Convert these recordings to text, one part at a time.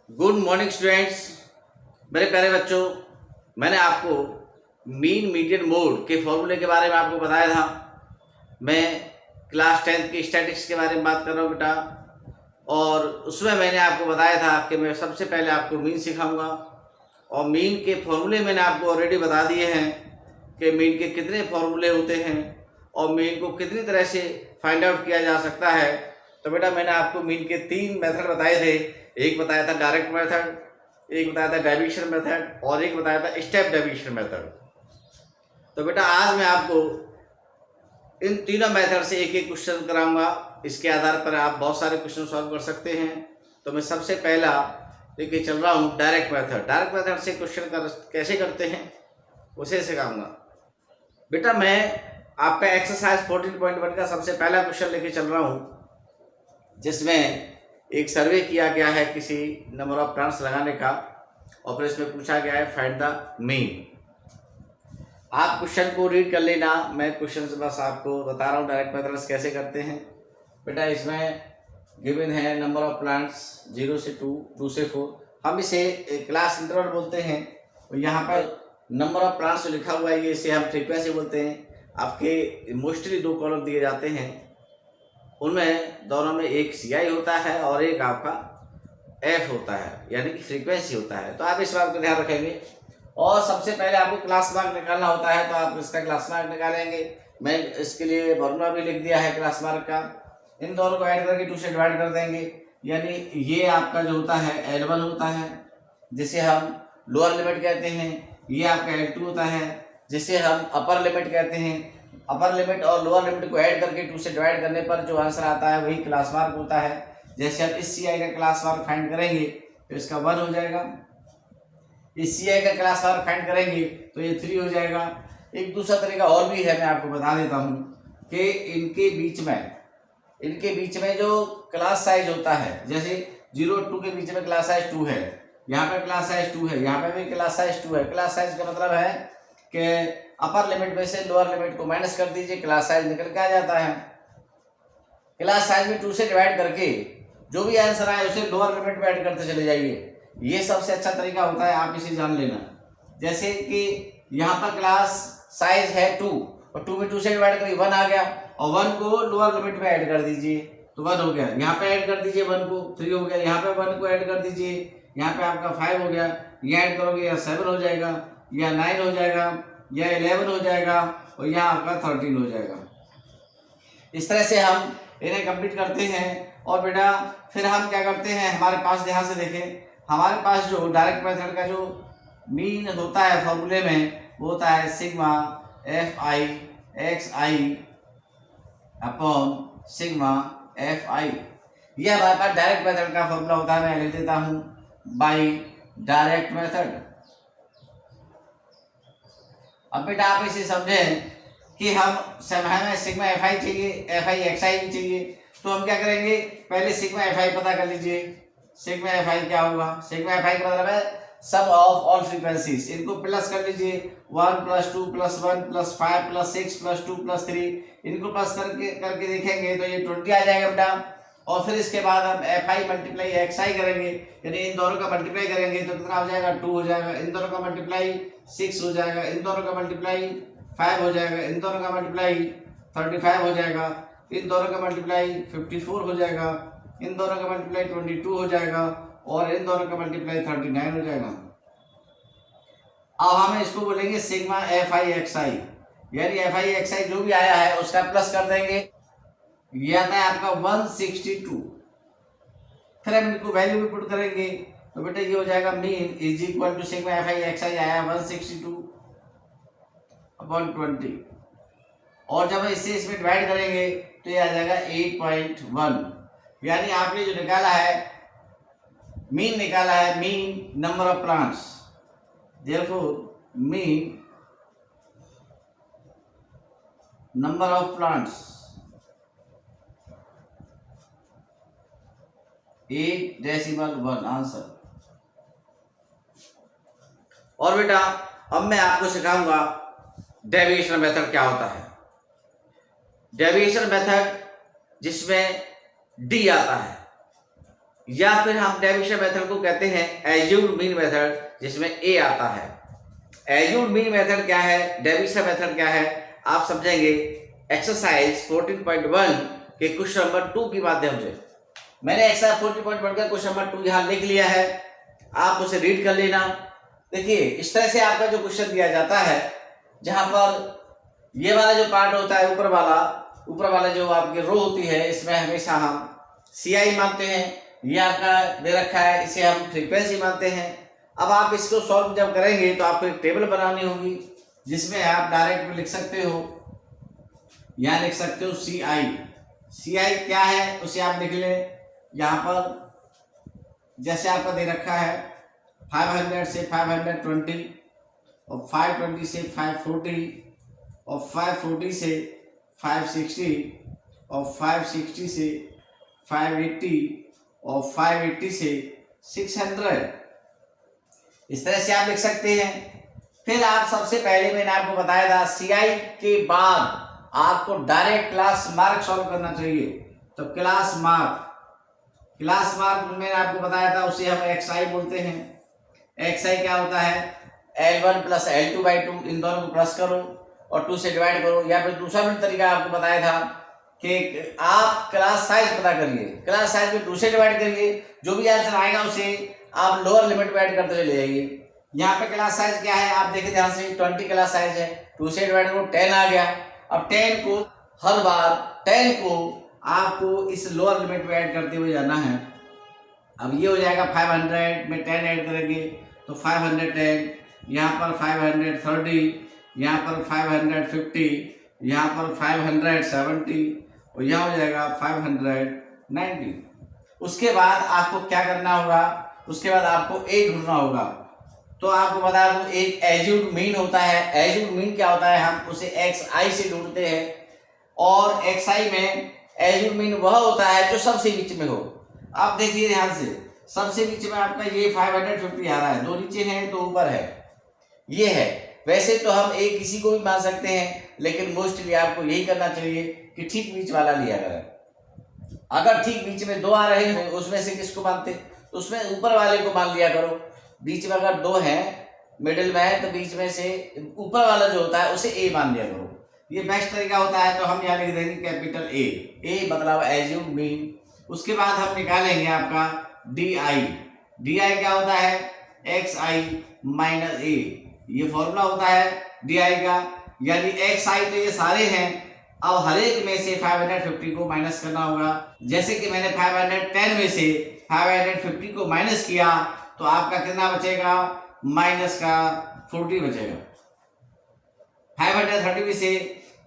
Good morning students. मेरे प्यारे बच्चों, मैंने आपको मीन मीडियन मोड के फॉर्मूले के बारे में आपको बताया था। मैं क्लास 10th की स्टैटिस्टिक्स के बारे में बात कर रहा हूँ बेटा, और उसमें मैंने आपको बताया था कि मैं सबसे पहले आपको मीन सिखाऊंगा, और मीन के फॉर्मूले मैंने आपको ऑलरेडी बता दिए हैं कि मीन के कितने फॉर्मूले होते हैं और मीन को कितनी तरह से फाइंड आउट किया जा सकता है। तो बेटा मैंने आपको मीन के 3 मेथड बताए थे। एक बताया था डायरेक्ट मेथड, एक बताया था डेविएशन मेथड, और एक बताया था स्टेप डेविएशन मेथड। तो बेटा आज मैं आपको इन तीनों मेथड से एक एक क्वेश्चन कराऊंगा। इसके आधार पर आप बहुत सारे क्वेश्चन सॉल्व कर सकते हैं। तो मैं सबसे पहला लेके चल रहा हूँ डायरेक्ट मेथड। डायरेक्ट मेथड से क्वेश्चन कैसे करते हैं उसे सिखाऊंगा। बेटा मैं आपका एक्सरसाइज 14.1 का सबसे पहला क्वेश्चन लेके चल रहा हूँ, जिसमें एक सर्वे किया गया है किसी नंबर ऑफ प्लांट्स लगाने का, और फिर इसमें पूछा गया है फाइंड द मीन। आप क्वेश्चन को रीड कर लेना, मैं क्वेश्चन से बस आपको बता रहा हूँ डायरेक्ट मेथड्स कैसे करते हैं। बेटा इसमें गिवन है नंबर ऑफ प्लांट्स 0 से 2, 2 से 4। हम इसे क्लास इंटरवल बोलते हैं। और यहाँ पर नंबर ऑफ प्लांट्स जो लिखा हुआ है ये इसे हम फ्रीक्वेंसी बोलते हैं। आपके मोस्टली 2 कॉलम दिए जाते हैं, उनमें दोनों में एक CI होता है और एक आपका F होता है, यानी कि फ्रीक्वेंसी होता है। तो आप इस बात को ध्यान रखेंगे। और सबसे पहले आपको क्लास मार्क निकालना होता है, तो आप इसका क्लास मार्क निकालेंगे। मैं इसके लिए फॉर्मूला भी लिख दिया है क्लास मार्क का। इन दोनों को ऐड करके 2 से डिवाइड कर देंगे, यानी ये आपका जो होता है L1 होता है, जिसे हम लोअर लिमिट कहते हैं। ये आपका L2 होता है, जिसे हम अपर लिमिट कहते हैं। अपर लिमिट और लोअर लिमिट को ऐड करके 2 से डिवाइड करने पर जो आंसर आता है वही क्लास मार्क होता है। जैसे हम इस CI का क्लास मार्क फाइंड करेंगे तो इसका 1 हो जाएगा। इस CI का क्लास मार्क फाइंड करेंगे तो ये 3 हो जाएगा। एक दूसरा तरीका और भी है, मैं आपको बता देता हूँ कि इनके बीच में जो क्लास साइज होता है, जैसे 0 और 2 के बीच में क्लास साइज 2 है, यहाँ पे क्लास साइज 2 है, यहाँ पे भी क्लास साइज 2 है। क्लास साइज का मतलब है कि अपर लिमिट में से लोअर लिमिट को माइनस कर दीजिए, क्लास साइज निकल के आ जाता है। क्लास साइज में 2 से डिवाइड करके जो भी आंसर आए उसे लोअर लिमिट में ऐड करते चले जाइए। ये सबसे अच्छा तरीका होता है, आप इसे जान लेना। जैसे कि यहाँ पर क्लास साइज है 2 और 2 में 2 से डिवाइड करिए 1 आ गया, और 1 को लोअर लिमिट में ऐड कर दीजिए तो 1 हो गया। यहाँ पे ऐड कर दीजिए 1 को, 3 हो गया। यहाँ पे 1 को ऐड कर दीजिए, यहाँ पे आपका 5 हो गया। ये ऐड करोगे या 7 हो जाएगा, या 9 हो जाएगा, या 11 हो जाएगा, और यहाँ आपका 13 हो जाएगा। इस तरह से हम इन्हें कंप्लीट करते हैं। और बेटा फिर हम क्या करते हैं, हमारे पास ध्यान से देखें, हमारे पास जो डायरेक्ट मेथड का जो मीन होता है फॉर्मूले में, वो होता है sigma FI XI upon sigma FI। ये हमारे पास डायरेक्ट मेथड का फॉर्मूला होता है। मैं लिख देता हूँ बाई डायरेक्ट मेथड। अब बेटा आप इसे समझें कि हमें सिग्मा FI चाहिए, FI XI भी चाहिए। तो हम क्या करेंगे, पहले सिग्मा FI पता कर लीजिए। सिग्मा FI क्या होगा, सिग्मा FI का मतलब है सम ऑफ ऑल फ्रीक्वेंसीज। इनको प्लस कर लीजिए, 1 + 2 + 1 + 5 + 6 + 2 + 3। इनको प्लस करके देखेंगे तो ये 20 आ जाएगा बेटा। और फिर इसके बाद हम FI × XI करेंगे, यानी इन दोनों का मल्टीप्लाई करेंगे तो कितना हो जाएगा, 2 हो जाएगा। इन दोनों का मल्टीप्लाई 6 हो जाएगा, इन दोनों का मल्टीप्लाई 5 हो जाएगा, इन दोनों का मल्टीप्लाई 35 हो जाएगा, इन दोनों का मल्टीप्लाई 54 हो जाएगा, इन दोनों का मल्टीप्लाई 22 हो जाएगा, और इन दोनों का मल्टीप्लाई 39 हो जाएगा। अब हम इसको बोलेंगे सिग्मा FI XI, यानी FI XI जो भी आया है उसका प्लस कर देंगे। ये आता है आपका 162। फिर हम इनको वैल्यू भी पुट करेंगे तो बेटा ये हो जाएगा mean is equal to sigma FI XI आया 162 अपॉन 20, और जब इसे इसमें डिवाइड करेंगे तो ये आ जाएगा 8.1। यानी आपने जो निकाला है mean number of plants. Therefore mean number of plants 8.1 answer. और बेटा अब मैं आपको सिखाऊंगा डेविएशन मेथड क्या होता है। डेविएशन मेथड जिसमें D आता है, या फिर हम डेविएशन मेथड को कहते हैं एज्यूम्ड मीन मेथड, जिसमें ए आता है। एज्यूम्ड मीन मेथड क्या है, डेविएशन मेथड क्या है, आप समझेंगे एक्सरसाइज 14.1 के क्वेश्चन नंबर 2 के माध्यम से। मैंने एक्सरसाइज 14.1 का क्वेश्चन नंबर 2 यहाँ लिख लिया है, आप उसे रीड कर लेना। देखिए इस तरह से आपका जो क्वेश्चन दिया जाता है, जहां पर ये वाला जो पार्ट होता है ऊपर वाला जो आपकी रो होती है, इसमें हमेशा हम CI मानते हैं। ये आपका दे रखा है, इसे हम फ्रीक्वेंसी मानते हैं। अब आप इसको सॉल्व जब करेंगे तो आपको एक टेबल बनानी होगी, जिसमें आप डायरेक्ट में लिख सकते हो, यहाँ लिख सकते हो CI क्या है उसे आप लिख लें। यहाँ पर जैसे आपका दे रखा है 500 से 520 और 520 से 540 और 540 से 560 और 560 से 580 और 580 से 600, इस तरह से आप लिख सकते हैं। फिर आप सबसे पहले मैंने आपको बताया था CI के बाद आपको डायरेक्ट क्लास मार्क सॉल्व करना चाहिए। तो क्लास मार्क मैंने आपको बताया था, उसे हम XI बोलते हैं। XI क्या होता है, L1 प्लस L2/2, इन दोनों को प्लस करो और 2 से डिवाइड करो। या फिर दूसरा भी तरीका आपको बताया था कि आप क्लास साइज पता करिए, क्लास साइज में 2 से डिवाइड करिए, जो भी आंसर आएगा उसे आप लोअर लिमिट में ऐड करते चले जाइए। यहाँ पे क्लास साइज क्या है, आप देखिए ध्यान से, 20 क्लास साइज है, 2 से डिवाइड करो 10 आ गया। अब 10 को हर बार 10 को आपको इस लोअर लिमिट में ऐड करते हुए जाना है। अब ये हो जाएगा 500 में 10 ऐड करेंगे तो 510, यहाँ पर 530, यहाँ पर 550, यहाँ पर 570 और यहाँ हो जाएगा 590। उसके बाद आपको क्या करना होगा, उसके बाद आपको A ढूंढना होगा। तो आपको बता दूं एक एज्यूम्ड मीन होता है। एज्यूम्ड मीन क्या होता है, हम उसे XI से ढूंढते हैं और XI में एज्यूम्ड मीन वह होता है जो सबसे बीच में हो। आप देखिए ध्यान से, सबसे बीच में आपका ये 550 आ रहा है, 2 नीचे हैं तो ऊपर है, ये है। वैसे तो हम एक किसी को भी मान सकते हैं, लेकिन मोस्टली आपको यही करना चाहिए कि ठीक बीच वाला लिया करें। अगर ठीक बीच में 2 आ रहे हैं उसमें से किसको मानते, तो उसमें ऊपर वाले को मान लिया करो। बीच में अगर 2 हैं, मिडिल में है, तो बीच में से ऊपर वाला जो होता है उसे A मान लिया करो। ये बेस्ट तरीका होता है। तो हम यहाँ लिख देंगे कैपिटल A मतलब एज्यूम्ड मीन। उसके बाद हम निकालेंगे आपका DI क्या होता है, XI माइनस A, ये फॉर्मूला होता है DI का। यानी XI तो ये सारे हैं, अब हर एक में से 550 को माइनस करना होगा। जैसे कि मैंने 510 में से 550 को माइनस किया तो आपका कितना बचेगा, माइनस का 40 बचेगा। 530 में से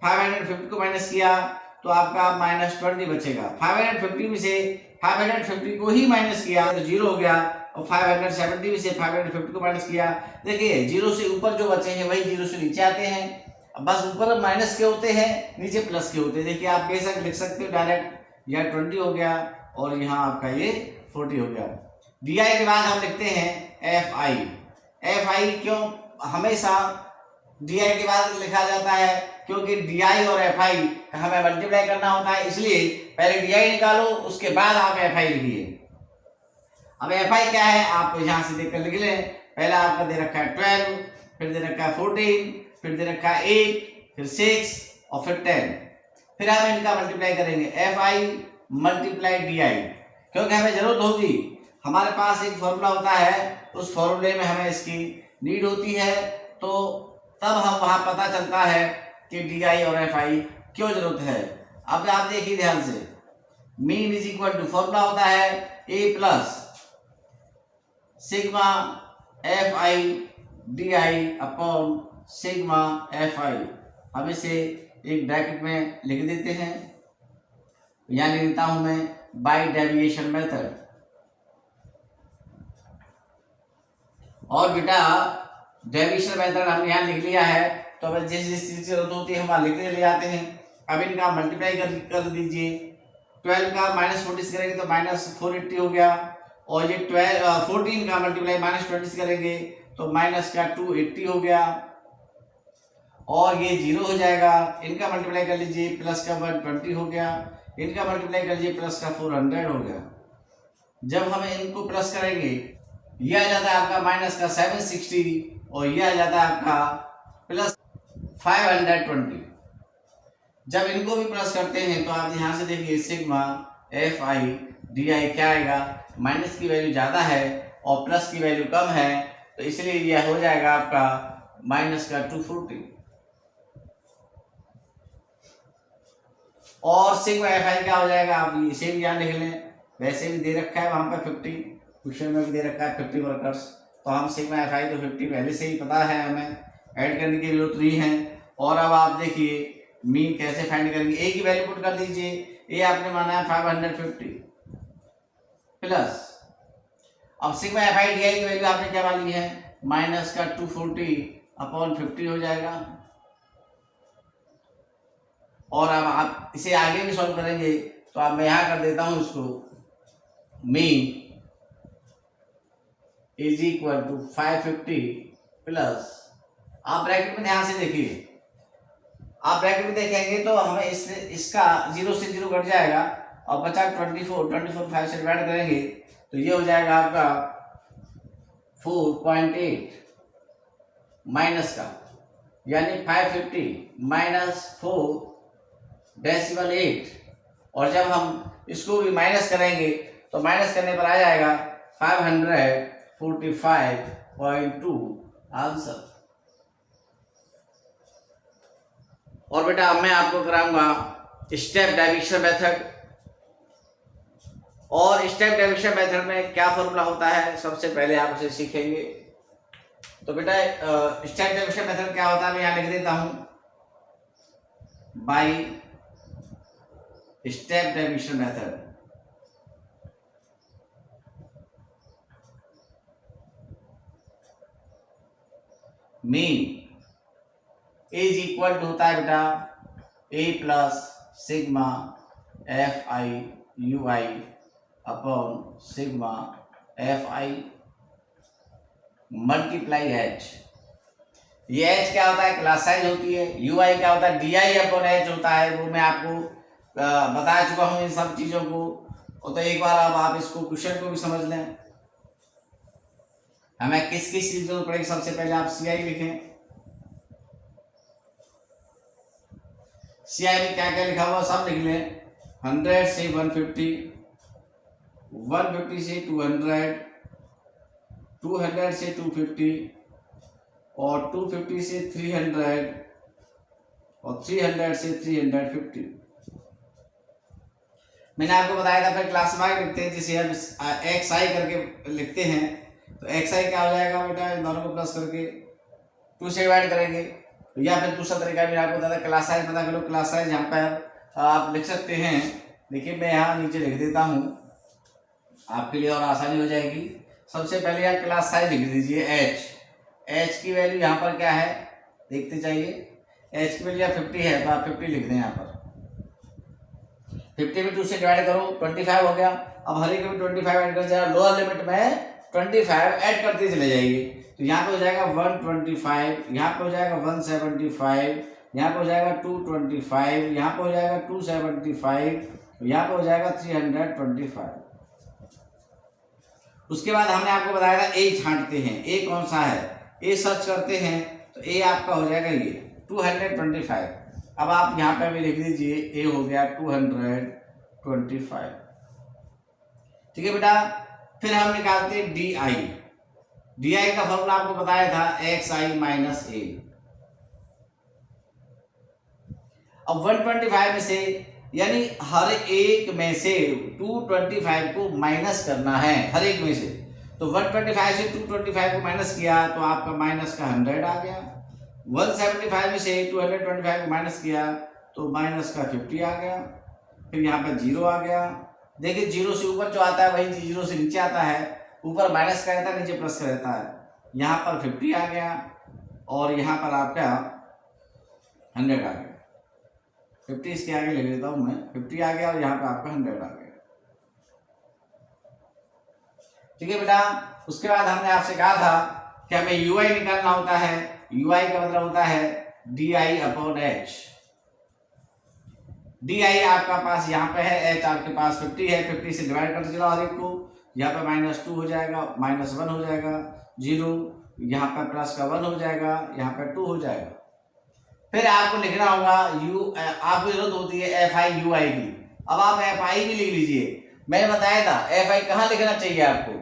550 को माइनस किया तो आपका माइनस 20 बचेगा। 550 में से 550 को ही माइनस किया तो 0 हो गया, और 570 में से 550 को माइनस किया, देखिए 0 से ऊपर जो बचे हैं वही 0 से नीचे आते हैं। अब बस ऊपर माइनस के होते हैं, नीचे प्लस के होते हैं। देखिए आप बेशक लिख सकते हो डायरेक्ट, यहाँ 20 हो गया और यहाँ आपका ये 40 हो गया। DI के बाद हम लिखते हैं FI क्यों हमेशा DI के बाद लिखा जाता है, क्योंकि DI और FI का हमें मल्टीप्लाई करना होता है, इसलिए पहले DI निकालो उसके बाद आप FI लिखिए। अब FI क्या है आप यहाँ से देखकर लिख लें। पहला आपका दे रखा है 12, फिर दे रखा है 14, फिर दे रखा है 8, फिर 6 और फिर 10। फिर हम इनका मल्टीप्लाई करेंगे FI मल्टीप्लाई DI, क्योंकि हमें जरूरत होगी, हमारे पास एक फॉर्मूला होता है, उस फॉर्मूले में हमें इसकी नीड होती है, तो तब हम वहां पता चलता है कि DI और FI क्यों जरूरत है। अब आप देखिए ध्यान से, mean is equal to formula होता है A plus sigma FI DI upon sigma FI। अब इसे एक ब्रैकेट में लिख देते हैं, यहाँ लिख देता हूं मैं बाय डेविएशन मेथड। और बेटा डेविएशन मेथड हमने यहाँ लिख लिया है, तो अब जिस चीज की जरूरत होती है हम लिखते चले जाते हैं। अब इनका मल्टीप्लाई कर दीजिए। 12 का माइनस 40 करेंगे तो माइनस 480 हो गया, और ये 14 का मल्टीप्लाई माइनस 20 करेंगे तो माइनस का 280 हो गया, और ये 0 हो जाएगा। इनका मल्टीप्लाई कर लीजिए, प्लस का 120 हो गया, इनका मल्टीप्लाई कर लीजिए, प्लस का 400 हो गया। जब हम इनको प्लस करेंगे ये आ जाता है आपका माइनस का 760 और ये आ जाता है आपका प्लस 520। जब इनको भी प्लस करते हैं तो आप यहाँ से देखिए sigma F I D I क्या आएगा, माइनस की वैल्यू ज़्यादा है और प्लस की वैल्यू कम है, तो इसलिए यह हो जाएगा आपका माइनस का 240। और सिग्मा एफ आई क्या हो जाएगा, आप इसे भी यहाँ लिख लें, वैसे भी दे रखा है वहाँ पर 50, क्वेश्चन में भी दे रखा है 50 वर्कर्स, तो हम सिग्मा एफ आई तो 50 पहले से ही पता है, हमें ऐड करने की जरूरत नहीं है। और अब आप देखिए मीन कैसे फाइंड करेंगे, ए की वैल्यू पुट कर दीजिए, ए आपने माना है 550 प्लस, अब sigma F I D I की वैल्यू आपने क्या मानी है, माइनस का 240 अपॉन 50 हो जाएगा। और अब आप इसे आगे भी सॉल्व करेंगे तो अब मैं यहाँ कर देता हूँ इसको, mean is equal to 550 plus, आप ब्रैकेट में ध्यान से देखिए, आप ब्रैकेट में देखेंगे तो हमें इसका 0 से 0 कट जाएगा और बचा 24 5 से डिवाइड करेंगे तो ये हो जाएगा आपका 4.8 माइनस का, यानी 550 माइनस 4.8, और जब हम इसको भी माइनस करेंगे तो माइनस करने पर आ जाएगा 545.2 आंसर। और बेटा अब मैं आपको कराऊंगा स्टेप डाइविशन मेथड, और स्टेप डाइविशन मेथड में क्या फॉर्मूला होता है सबसे पहले आप उसे सीखेंगे। तो बेटा स्टेप डाइविशन मेथड क्या होता है मैं यहाँ लिख देता हूं, by step division method mean is equal to होता है बेटा A plus sigma F I U I upon sigma F I multiply H. ये एच क्या होता है, क्लास साइज होती है, यू आई क्या होता है, डी आई अपॉन एच होता है, वो मैं आपको बता चुका हूँ इन सब चीज़ों को। तो एक बार अब आप इसको क्वेश्चन को भी समझ लें, हमें किस किस चीज़ की जरूरत पड़ेगी। सबसे पहले आप सी आई लिखें, सी आई में क्या क्या लिखा हुआ सब लिख लें, 100 से 150, 150 से 200, 200 से 250 और 250 से 300 और 300 से 350। मैंने आपको बताया था फिर क्लास मार्क लिखते हैं, जिसे हम एक्स आई करके लिखते हैं, तो एक्स आई क्या हो जाएगा बेटा, इन दोनों को प्लस करके 2 से डिवाइड करेंगे, या फिर दूसरा तरीका भी आपको बता, क्लास साइज पता करो, क्लास साइज यहाँ पर आप लिख सकते हैं। देखिए मैं यहाँ नीचे लिख देता हूँ आपके लिए और आसानी हो जाएगी। सबसे पहले आप क्लास साइज लिख दीजिए एच, एच की वैल्यू यहाँ पर क्या है देखते चाहिए, एच की वैल्यू 50 है तो आप 50 लिख दें यहाँ पर, 50 में 2 से डिवाइड करो 25 हो गया। अब हर एक में 25 ऐड कर जाएगा, लोअर लिमिट में 25 ऐड करते चले जाइए, तो यहाँ पे हो जाएगा 125, यहाँ पे हो जाएगा 175, यहाँ पे हो जाएगा 225, यहाँ पे हो जाएगा 275, यहाँ पे हो जाएगा 325। उसके बाद हमने आपको बताया था ए छांटते हैं, ए कौन सा है, ए सर्च करते हैं तो ए आपका हो जाएगा ये 225। अब आप यहाँ पे भी लिख दीजिए ए हो गया 225। ठीक है बेटा, फिर हम निकालते हैं डी आई, डी आई का फॉर्मूला आपको बताया था एक्स आई माइनस ए। अब 125 में से यानी हर एक में से 225 को माइनस करना है, हर एक में से, तो 125 से 225 को माइनस किया तो आपका माइनस का 100 आ गया, 175 में से 225 को माइनस किया तो माइनस का 50 आ गया, फिर यहाँ पर 0 आ गया। देखिए 0 से ऊपर जो आता है वही 0 से नीचे आता है, ऊपर माइनस का रहता है नीचे प्लस का रहता है, यहाँ पर 50 आ गया और यहाँ पर आपका 100 आ गया, 50 इसके आगे ले लेता हूँ मैं, 50 आ गया और यहाँ पे आपका 100 आ गया। ठीक है बेटा, उसके बाद हमने आपसे कहा था कि हमें यू आई निकालना होता है, यू आई का मतलब होता है D I upon H. D I आपका पास यहाँ पे है, एच आपके पास 50 है, 50 से डिवाइड करते चलो हर एक को, यहाँ पे -2 हो जाएगा, -1 हो जाएगा, 0, यहाँ पे प्लस का 1 हो जाएगा, यहाँ पे 2 हो जाएगा। फिर आपको लिखना होगा आपको जरूरत होती है FI UI की। अब आप FI भी लिख लीजिए। मैंने बताया था FI कहाँ लिखना चाहिए आपको,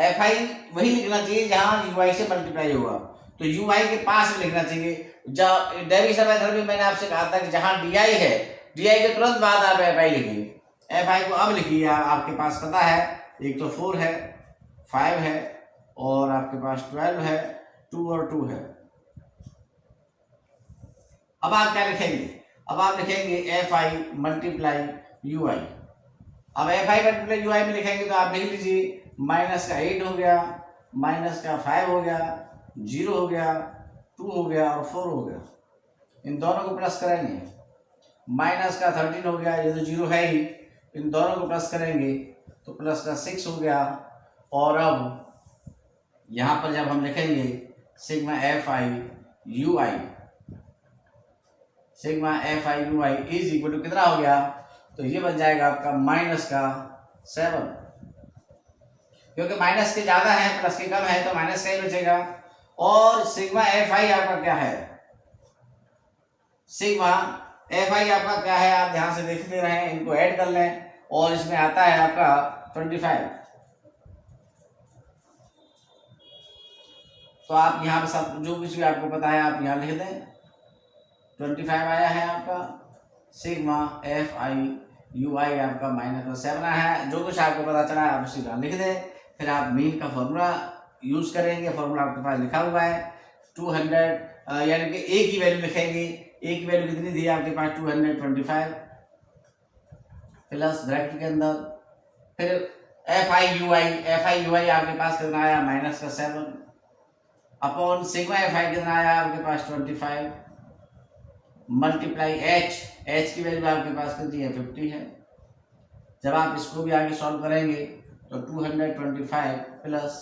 FI वही लिखना चाहिए जहाँ UI से मल्टीप्लाई होगा, तो UI के पास में लिखना चाहिए। डेरिवेशन मेथड में मैंने आपसे कहा था कि जहाँ DI है, DI के तुरंत बाद आप FI लिखिए। FI को अब लिखिए, आपके पास पता है, एक तो 4 है, 5 है, और आपके पास 12 है, 2 और 2 है। अब आप क्या लिखेंगे, अब आप लिखेंगे FI मल्टीप्लाई UI। अब FI मल्टीप्लाई UI में लिखेंगे तो आप लिख लीजिए -8 हो गया, -5 हो गया, 0 हो गया, 2 हो गया और 4 हो गया। इन दोनों को प्लस करेंगे, -13 हो गया, ये तो 0 है ही, इन दोनों को प्लस करेंगे तो प्लस का 6 हो गया। और अब यहाँ पर जब हम लिखेंगे sigma FI UI, sigma FI UI is equal to कितना हो गया, तो ये बन जाएगा आपका -7, क्योंकि माइनस के ज्यादा है प्लस के कम है तो माइनस का ही बचेगा। और सिग्मा FI आपका क्या है, सिग्मा FI आपका क्या है, आप ध्यान से देखते रहें, इनको ऐड कर लें और इसमें आता है आपका 25। तो आप यहाँ पे सब जो कुछ भी आपको पता है आप यहाँ लिख दें, 25 आया है आपका, सिग्मा FI UI आपका -7 आया है। जो कुछ आपको पता चला है आप उसी का लिख दें। फिर आप मीन का फॉर्मूला यूज करेंगे, फॉर्मूला आपके पास लिखा हुआ है 200, यानी कि ए की वैल्यू लिखेंगे, ए की वैल्यू कितनी थी आपके पास 225 प्लस ब्रैकेट के अंदर, फिर FI UI आपके पास कितना आया -7 अपॉन सिग्मा FI कितना आया आपके पास 25 मल्टीप्लाई H की वैल्यू आपके पास कितनी है 50 है। जब आप इसको भी आगे सॉल्व करेंगे तो 225 प्लस,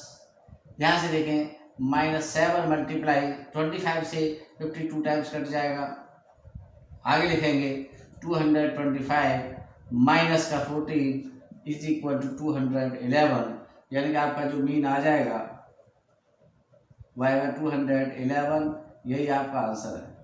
ध्यान से देखें, -7 मल्टीप्लाई 25 से 52 टाइम्स कट जाएगा। आगे लिखेंगे 225 माइनस का 14 इज इक्वल टू 211, यानी कि आपका जो मीन आ जाएगा वह 211, यही आपका आंसर है।